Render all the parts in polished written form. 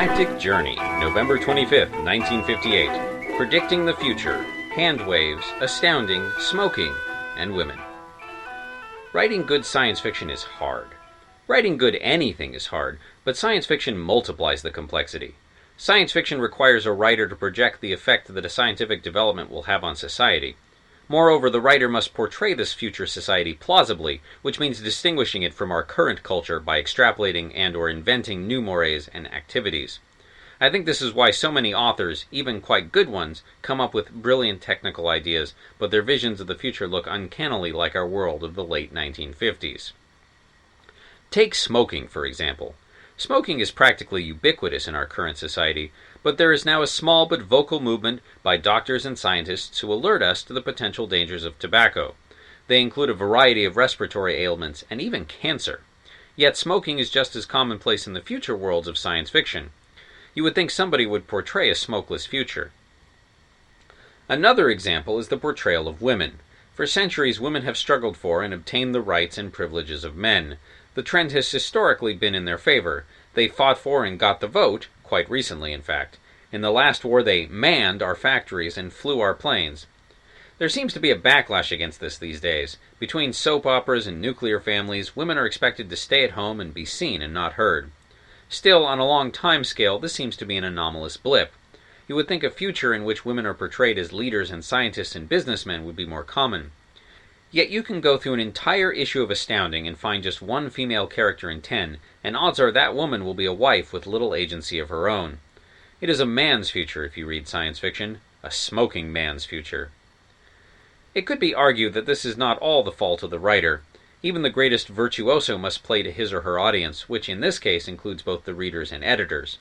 Galactic Journey, November 25th, 1958. Predicting the Future, Handwaves, Astounding, Smoking, and Women. Writing good science fiction is hard. Writing good anything is hard, but science fiction multiplies the complexity. Science fiction requires a writer to project the effect that a scientific development will have on society. Moreover, the writer must portray this future society plausibly, which means distinguishing it from our current culture by extrapolating and/or inventing new mores and activities. I think this is why so many authors, even quite good ones, come up with brilliant technical ideas, but their visions of the future look uncannily like our world of the late 1950s. Take smoking, for example. Smoking is practically ubiquitous in our current society, but there is now a small but vocal movement by doctors and scientists who alert us to the potential dangers of tobacco. They include a variety of respiratory ailments and even cancer. Yet smoking is just as commonplace in the future worlds of science fiction. You would think somebody would portray a smokeless future. Another example is the portrayal of women. For centuries, women have struggled for and obtained the rights and privileges of men. The trend has historically been in their favor. They fought for and got the vote, quite recently in fact. In the last war they manned our factories and flew our planes. There seems to be a backlash against this these days. Between soap operas and nuclear families, women are expected to stay at home and be seen and not heard. Still, on a long time scale, this seems to be an anomalous blip. You would think a future in which women are portrayed as leaders and scientists and businessmen would be more common. Yet you can go through an entire issue of Astounding and find just one female character in 10, and odds are that woman will be a wife with little agency of her own. It is a man's future if you read science fiction, a smoking man's future. It could be argued that this is not all the fault of the writer. Even the greatest virtuoso must play to his or her audience, which in this case includes both the readers and editors.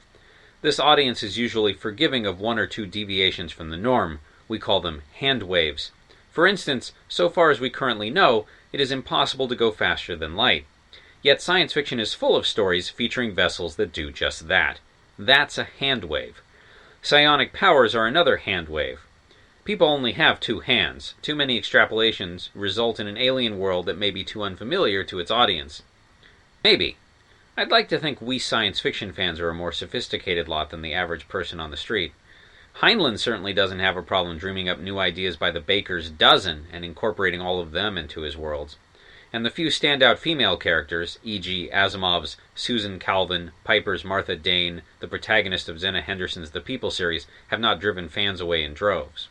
This audience is usually forgiving of one or two deviations from the norm. We call them handwaves. For instance, so far as we currently know, it is impossible to go faster than light. Yet science fiction is full of stories featuring vessels that do just that. That's a handwave. Psionic powers are another handwave. People only have two hands. Too many extrapolations result in an alien world that may be too unfamiliar to its audience. Maybe. I'd like to think we science fiction fans are a more sophisticated lot than the average person on the street. Heinlein certainly doesn't have a problem dreaming up new ideas by the baker's dozen and incorporating all of them into his worlds. And the few standout female characters, e.g. Asimov's Susan Calvin, Piper's Martha Dane, the protagonist of Zena Henderson's The People series, have not driven fans away in droves.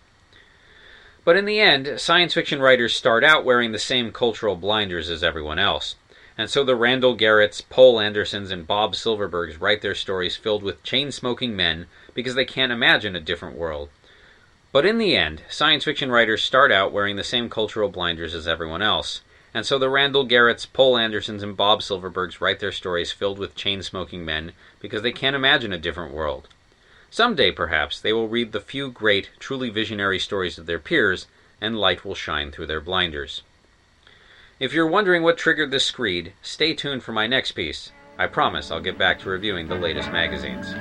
But in the end, science fiction writers start out wearing the same cultural blinders as everyone else. And so the Randall Garretts, Poul Andersons, and Bob Silverbergs write their stories filled with chain-smoking men because they can't imagine a different world. But in the end, science fiction writers start out wearing the same cultural blinders as everyone else. And so the Randall Garretts, Poul Andersons, and Bob Silverbergs write their stories filled with chain-smoking men because they can't imagine a different world. Someday, perhaps, they will read the few great, truly visionary stories of their peers, and light will shine through their blinders. If you're wondering what triggered this screed, stay tuned for my next piece. I promise I'll get back to reviewing the latest magazines.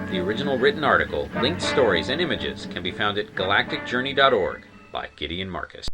The original written article, linked stories, and images can be found at galacticjourney.org by Gideon Marcus.